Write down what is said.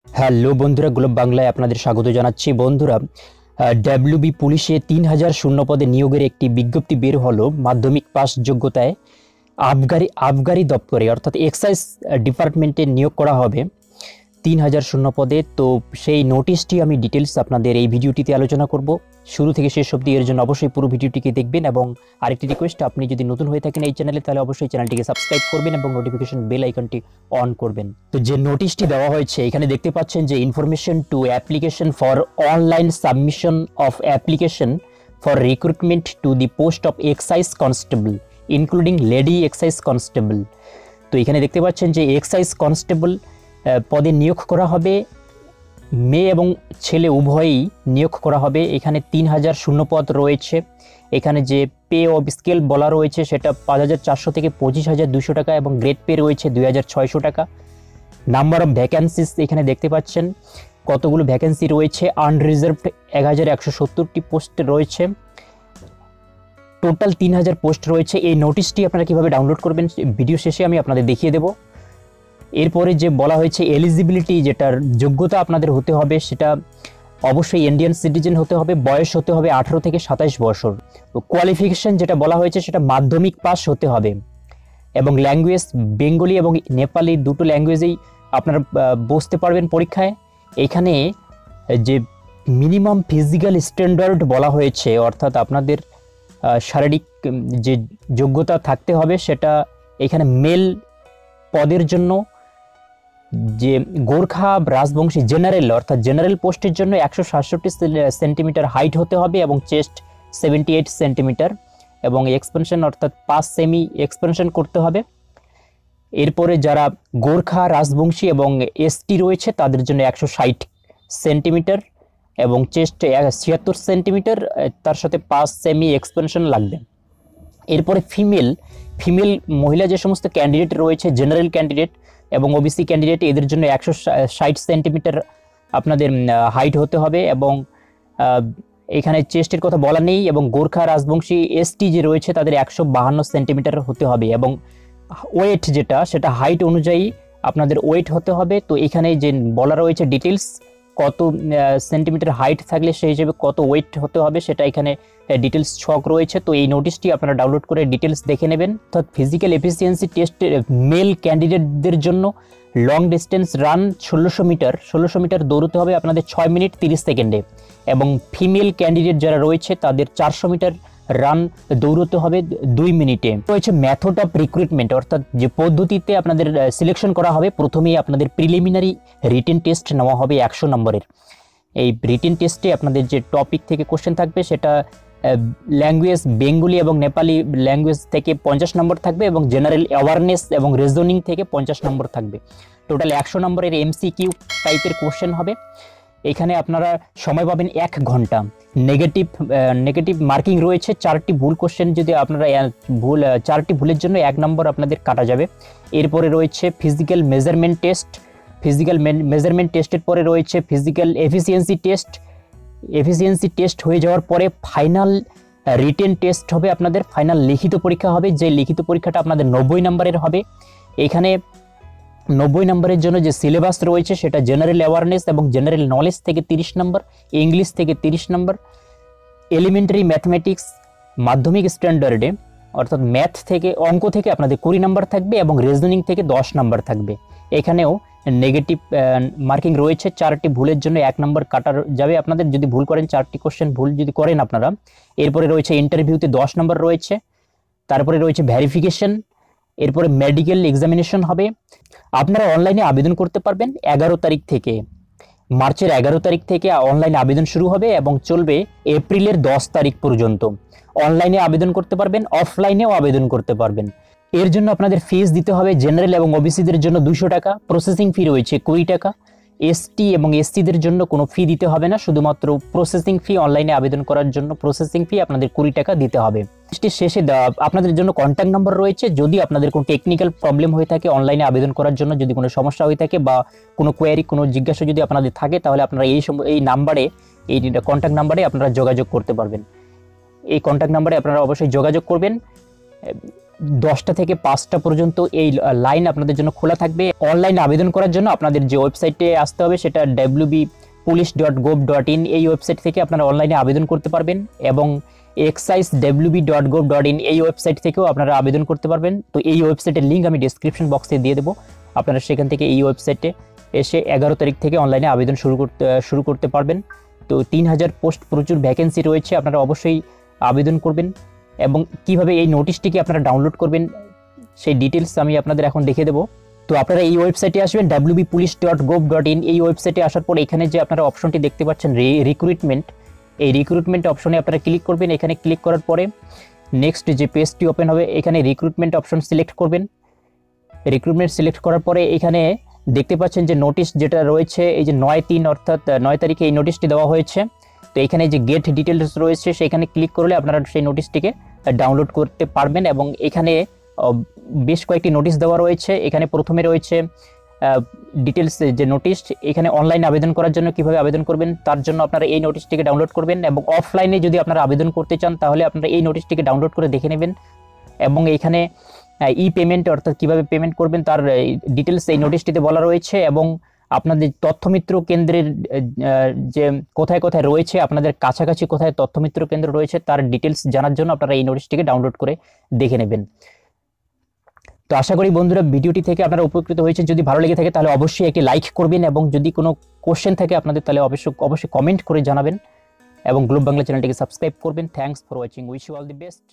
Hello বন্ধুরা, globe বাংলায় আপনাদের স্বাগত জানাচ্ছি। বন্ধুরা, ডাব্লিউবি পুলিশে 3000 শূন্য পদে নিয়োগের একটি বিজ্ঞপ্তি বের হলো। মাধ্যমিক পাস যোগ্যতায় আবগারি দপ্তরে অর্থাৎ এক্সাইজ ডিপার্টমেন্টে নিয়োগ করা হবে 3000 শূন্য পদে। তো সেই নোটিশটি আমি ডিটেলস আপনাদের এই ভিডিওটিতে আলোচনা করব। শুরু থেকে শেষ অবধি এর জন্য অবশ্যই পুরো ভিডিওটিকে দেখবেন, এবং আরেকটি রিকোয়েস্ট, আপনি যদি নতুন হয়ে থাকেন এই চ্যানেলে তাহলে অবশ্যই চ্যানেলটিকে সাবস্ক্রাইব করবেন এবং নোটিফিকেশন বেল আইকনটি অন করবেন। তো যে নোটিশটি দেওয়া হয়েছে এখানে দেখতে পাচ্ছেন যে information to application for online submission of application for recruitment to the post of excise constable including lady excise constable. তো এখানে দেখতে পাচ্ছেন যে এক্সাইজ কনস্টেবল পদে নিয়োগ করা হবে, মেয়ে এবং ছেলে উভয়ই নিয়োগ করা হবে। এখানে 3000 শূন্য পদ রয়েছে। এখানে যে পে অফ স্কেল বলা রয়েছে সেটা 5400 থেকে 25200 টাকা, এবং গ্রেড পে রয়েছে 2600 টাকা। নাম্বার অফ ভ্যাকেন্সিস এখানে দেখতে পাচ্ছেন কতগুলো ভ্যাকেন্সি রয়েছে। আনরিজার্ভড 1170টি পোস্ট রয়েছে। টোটাল 3000 পোস্ট রয়েছে। এই নোটিশটি আপনারা কিভাবে ডাউনলোড করবেন ভিডিও শেষে আমি আপনাদের দেখিয়ে দেব। এরপরে যে বলা হয়েছে এলিজিবিলিটি, যেটার যোগ্যতা আপনাদের হতে হবে সেটা অবশ্যই ইন্ডিয়ান সিটিজেন হতে হবে, বয়স হতে হবে 18 থেকে 27 বছর। কোয়ালিফিকেশন যেটা বলা হয়েছে সেটা মাধ্যমিক পাস হতে হবে, এবং ল্যাঙ্গুয়েজ বেঙ্গলি এবং নেপালি দুটো ল্যাঙ্গুয়েজেই আপনারা বসতে পারবেন পরীক্ষায়। এখানে যে মিনিমাম ফিজিক্যাল স্ট্যান্ডার্ড বলা হয়েছে, অর্থাৎ আপনাদের শারীরিক যে যোগ্যতা থাকতে হবে সেটা এখানে মেল পদের জন্য যে গোর্খা রাজবংশী জেনারেল অর্থাৎ জেনারেল পোস্টের জন্য 167 সেন্টিমিটার হাইট হতে হবে এবং চেস্ট 78 সেন্টিমিটার, এবং এক্সপেনশন অর্থাৎ 5 সেমি এক্সপেনশন করতে হবে। এরপরে যারা গোর্খা রাজবংশী এবং এসটি রয়েছে তাদের জন্য 160 সেন্টিমিটার এবং চেস্ট 76 সেন্টিমিটার, তার সাথে 5 সেমি এক্সপেনশন লাগবে। এরপরে ফিমেল মহিলা যে সমস্ত ক্যান্ডিডেট রয়েছে, জেনারেল ক্যান্ডিডেট এবং ওবিসি ক্যান্ডিডেট, এদের জন্য 160 সেন্টিমিটার আপনাদের হাইট হতে হবে, এবং এখানে চেস্টের কথা বলা নেই। এবং গোর্খা রাজবংশী এসটি যে রয়েছে তাদের 152 সেন্টিমিটার হতে হবে, এবং ওয়েট যেটা সেটা হাইট অনুযায়ী আপনাদের ওয়েট হতে হবে। তো এখানে যে বলা রয়েছে ডিটেলস, কত সেন্টিমিটার হাইট থাকলে সেই হিসেবে কত ওয়েট হতে হবে সেটা এখানে ডিটেলস ছক রয়েছে। তো এই নোটিশটি আপনারা ডাউনলোড করে ডিটেলস দেখে নেবেন। অর্থাৎ ফিজিক্যাল এফিসিয়েন্সি টেস্টের মেল ক্যান্ডিডেটদের জন্য লং ডিস্টেন্স রান 1600 মিটার দৌড়তে হবে আপনাদের 6 মিনিট 30 সেকেন্ডে, এবং ফিমেল ক্যান্ডিডেট যারা রয়েছে তাদের 400 মিটার রান দৌড়তে হবে 2 মিনিটে। রয়েছে মেথড অফ রিক্রুটমেন্ট, অর্থাৎ যে পদ্ধতিতে আপনাদের সিলেকশন করা হবে। প্রথমেই আপনাদের প্রিলিমিনারি রিটেন টেস্ট নেওয়া হবে 100 নম্বরের। এই রিটেন টেস্টে আপনাদের যে টপিক থেকে কোশ্চেন থাকবে সেটা ল্যাঙ্গুয়েজ বেঙ্গলি এবং নেপালি ল্যাঙ্গুয়েজ থেকে 50 নম্বর থাকবে, এবং জেনারেল অ্যাওয়ারনেস এবং রিজনিং থেকে 50 নম্বর থাকবে। টোটাল 100 নম্বরের এমসিকিউ টাইপের কোশ্চেন হবে। এখানে আপনারা সময় পাবেন 1 ঘন্টা। নেগেটিভ মার্কিং রয়েছে 4টি ভুল কোশ্চেন, যদি আপনারা 4টি ভুলের জন্য 1 নম্বর আপনাদের কাটা যাবে। এরপরে রয়েছে ফিজিক্যাল মেজারমেন্ট টেস্টের পরে রয়েছে ফিজিক্যাল এফিসিয়েন্সি টেস্ট হয়ে যাওয়ার পরে ফাইনাল রিটেন টেস্ট হবে আপনাদের, ফাইনাল লিখিত পরীক্ষা হবে। যে লিখিত পরীক্ষাটা আপনাদের 90 নম্বরের হবে। এখানে 90 নম্বরের জন্য যে সিলেবাস রয়েছে সেটা জেনারেল অ্যাওয়ারনেস এবং জেনারেল নলেজ থেকে 30 নম্বর, ইংলিশ থেকে 30 নম্বর, এলিমেন্টারি ম্যাথমেটিক্স মাধ্যমিক স্ট্যান্ডার্ডে অর্থাৎ ম্যাথ থেকে অঙ্ক থেকে আপনাদের 20 নম্বর থাকবে, এবং রিজনিং থেকে 10 নম্বর থাকবে। এখানেও নেগেটিভ মার্কিং রয়েছে, 4টি ভুলের জন্য 1 নম্বর কাটা যাবে আপনাদের যদি ভুল করেন, 4টি কোশ্চেন ভুল যদি করেন আপনারা। এরপরে রয়েছে ইন্টারভিউতে 10 নম্বর রয়েছে। তারপরে রয়েছে ভেরিফিকেশন। এরপরে মেডিকেল এক্সামিনেশন হবে। আপনারা অনলাইনে আবেদন করতে পারবেন 11 তারিখ থেকে, মার্চের 11 তারিখ থেকে অনলাইনে আবেদন শুরু হবে এবং চলবে এপ্রিলের 10 তারিখ পর্যন্ত। অনলাইনে আবেদন করতে পারবেন, অফলাইনেও আবেদন করতে পারবেন। এর জন্য আপনাদের ফিস দিতে হবে। জেনারেল এবং ওবিসিদের জন্য 200 টাকা, প্রসেসিং ফি রয়েছে 20 টাকা। এসটি এবং এসসিদের জন্য কোনো ফি দিতে হবে না, শুধুমাত্র প্রসেসিং ফি, অনলাইনে আবেদন করার জন্য প্রসেসিং ফি আপনাদের 20 টাকা দিতে হবে। শেষে আপনাদের জন্য কন্ট্যাক্ট নাম্বার রয়েছে। যদি আপনাদের কোনো টেকনিক্যাল প্রবলেম হয়ে থাকে অনলাইনে আবেদন করার জন্য, যদি কোনো সমস্যা হয়ে থাকে বা কোনো কোয়ারি, কোনো জিজ্ঞাসা যদি আপনাদের থাকে, তাহলে আপনারা এই নাম্বারে, এই কন্ট্যাক্ট নাম্বারে আপনারা যোগাযোগ করতে পারবেন। এই কন্ট্যাক্ট নাম্বারে আপনারা অবশ্যই যোগাযোগ করবেন। 10টা থেকে 5টা পর্যন্ত এই লাইন আপনাদের জন্য খোলা থাকবে। অনলাইনে আবেদন করার জন্য আপনাদের যে ওয়েবসাইটে আসতে হবে সেটা wbpolice.gov.in, এই ওয়েবসাইট থেকে আপনারা অনলাইনে আবেদন করতে পারবেন, এবং excise.wb.gov.in এই ওয়েবসাইট থেকেও আপনারা আবেদন করতে পারবেন। তো এই ওয়েবসাইটের লিঙ্ক আমি ডেসক্রিপশন বক্সে দিয়ে দেবো, আপনারা সেখান থেকে এই ওয়েবসাইটে এসে 11 তারিখ থেকে অনলাইনে আবেদন শুরু করতে পারবেন। তো 3000 পোস্ট, প্রচুর ভ্যাকেন্সি রয়েছে, আপনারা অবশ্যই আবেদন করবেন। এবং কিভাবে এই নোটিশটিকে আপনারা ডাউনলোড করবেন সেই ডিটেলস আমি আপনাদের এখন দেখিয়ে দেবো। তো আপনারা এই ওয়েবসাইটে আসবেন wbpolice.gov.in, এই ওয়েবসাইটে আসার পর এখানে যে আপনারা অপশনটি দেখতে পাচ্ছেন রিক্রুটমেন্ট, এই রিক্রুটমেন্ট অপশনে আপনারা ক্লিক করবেন। এখানে ক্লিক করার পরে নেক্সট যে পেজটি ওপেন হবে এখানে রিক্রুটমেন্ট অপশন সিলেক্ট করবেন। রিক্রুটমেন্ট সিলেক্ট করার পরে এখানে দেখতে পাচ্ছেন যে নোটিশ যেটা রয়েছে, এই যে 9/3 অর্থাৎ 9 তারিখে এই নোটিশটি দেওয়া হয়েছে। তো এখানে যে গেট ডিটেলস রয়েছে সেখানে ক্লিক করলে আপনারা সেই নোটিশটিকে ডাউনলোড করতে পারবেন। এবং এখানে বেশ কয়েকটি নোটিশ দেওয়া রয়েছে। এখানে প্রথমে রয়েছে ডিটেলস যে নোটিশ, এখানে অনলাইন আবেদন করার জন্য কিভাবে আবেদন করবেন তার জন্য আপনারা এই নোটিশটিকে ডাউনলোড করবেন, এবং অফলাইনে যদি আপনারা আবেদন করতে চান তাহলে আপনারা এই নোটিশটিকে ডাউনলোড করে দেখে নেবেন। এবং এখানে ই পেমেন্ট অর্থাৎ কিভাবে পেমেন্ট করবেন তার ডিটেলস এই নোটিশটিতে বলা রয়েছে। এবং আপনাদের তথ্যমিত্র কেন্দ্রের যে কোথায় কোথায় রয়েছে, আপনাদের কাছাকাছি কোথায় তথ্যমিত্র কেন্দ্র রয়েছে তার ডিটেলস জানার জন্য আপনারা এই নোটিশটিকে ডাউনলোড করে দেখে নেবেন। তো আশা করি বন্ধুরা ভিডিওটি থেকে আপনারা উপকৃত হয়েছেন। যদি ভালো লেগে থাকে তাহলে অবশ্যই একটি লাইক করবেন, এবং যদি কোনো কোশ্চেন থাকে আপনাদের তাহলে অবশ্যই কমেন্ট করে জানাবেন, এবং গ্লোব বাংলা চ্যানেলটিকে সাবস্ক্রাইব করবেন। Thanks for watching, wish you all the best.